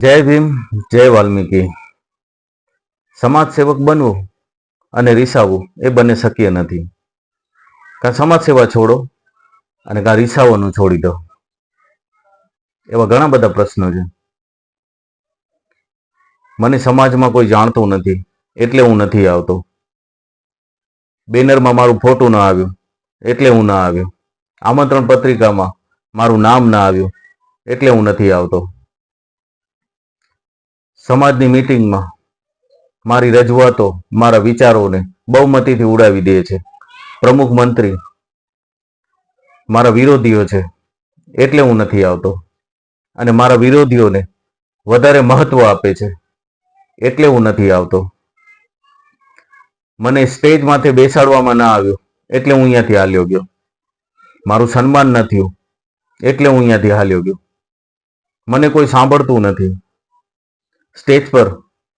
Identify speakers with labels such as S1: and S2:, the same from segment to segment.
S1: જય ભીમ, જય વાલ્મીકી. સમાજ સેવક બનવું અને રીસાવવું એ બંને શક્ય નથી. કાં સમાજ સેવા છોડો અને કાં રીસાવવાનું છોડી દો. એવા ઘણા બધા પ્રશ્નો છે. મને સમાજમાં કોઈ જાણતું નથી એટલે હું નથી આવતો. બેનરમાં મારું ફોટું ના આવ્યું એટલે હું ના આવ્યો. આમંત્રણ પત્રિકામાં મારું નામ ના આવ્યું એટલે હું નથી આવતો. સમાજની મીટિંગમાં મારી રજૂઆતો મારા વિચારોને બહુમતીથી ઉડાવી દે છે. પ્રમુખ મંત્રી મારા વિરોધીઓ છે એટલે હું નથી આવતો. અને મારા વિરોધીઓને વધારે મહત્વ આપે છે એટલે હું નથી આવતો. મને સ્ટેજ માથે બેસાડવામાં ના આવ્યો એટલે હું અહીંયાથી હાલ્યો ગયો. મારું સન્માન ન થયું એટલે હું અહીંયાથી હાલ્યો ગયો. મને કોઈ સાંભળતું નથી. સ્ટેજ પર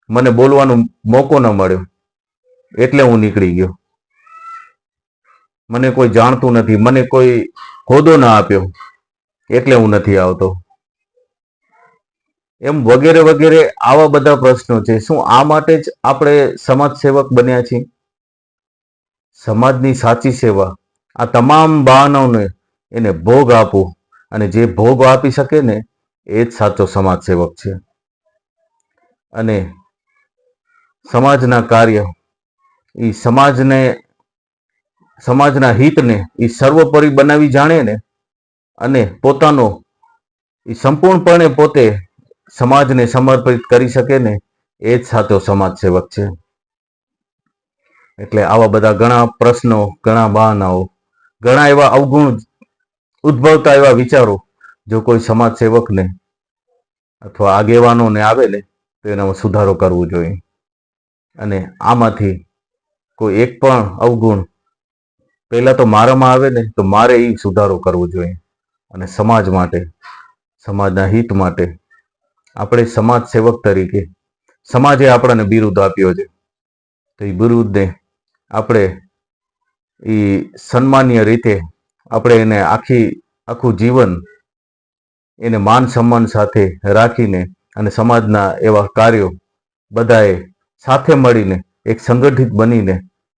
S1: મને બોલવાનો મોકો ન મળ્યો એટલે હું નીકળી ગયો. મને કોઈ જાણતું નથી, મને કોઈ હોદ્દો ના આપ્યો એટલે હું નથી આવતો. એમ વગેરે વગેરે આવા બધા પ્રશ્નો છે. શું આ માટે જ આપણે સમાજ સેવક બન્યા છીએ? સમાજની સાચી સેવા આ તમામ બહાનાઓને એને ભોગ આપવું, અને જે ભોગ આપી શકે ને એ જ સાચો સમાજ સેવક છે. અને સમાજના કાર્ય એ સમાજના હિતને એ સર્વોપરી બનાવી જાણે ને, અને પોતાનો એ સંપૂર્ણપણે પોતે સમાજને સમર્પિત કરી શકે ને એ જ સાચો સમાજ સેવક છે. એટલે આવા બધા ઘણા પ્રશ્નો, ઘણા બહાનાઓ, ઘણા એવા અવગુણ ઉદ્ભવતા એવા વિચારો જો કોઈ સમાજ સેવકને અથવા આગેવાનોને આવે ને તો એનામાં સુધારો કરવો જોઈએ. અને આમાંથી કોઈ એક પણ અવગુણ પહેલા તો મારામાં આવે ને તો મારે એ સુધારો કરવો જોઈએ. અને સમાજ માટે, સમાજના હિત માટે આપણે સમાજ સેવક તરીકે સમાજે આપણને બિરુદ આપ્યો છે તો એ બિરુદને આપણે એ સન્માનીય રીતે આપણે એને આખું જીવન એને માન સન્માન સાથે રાખીને અને સમાજના એવા કાર્યો બધાએ સાથે મળીને એક સંગઠિત બનીને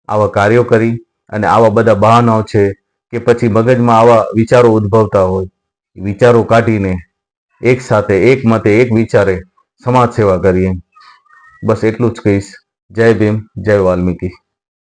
S1: આવા કાર્યો કરી, અને આવા બધા બહાનાઓ છે કે પછી મગજમાં આવા વિચારો ઉદ્ભવતા હોય, વિચારો કાઢીને એક સાથે, એક મતે, એક વિચારે સમાજ સેવા કરીએ. બસ એટલું જ કહીશ. જય ભીમ, જય વાલ્મીકી.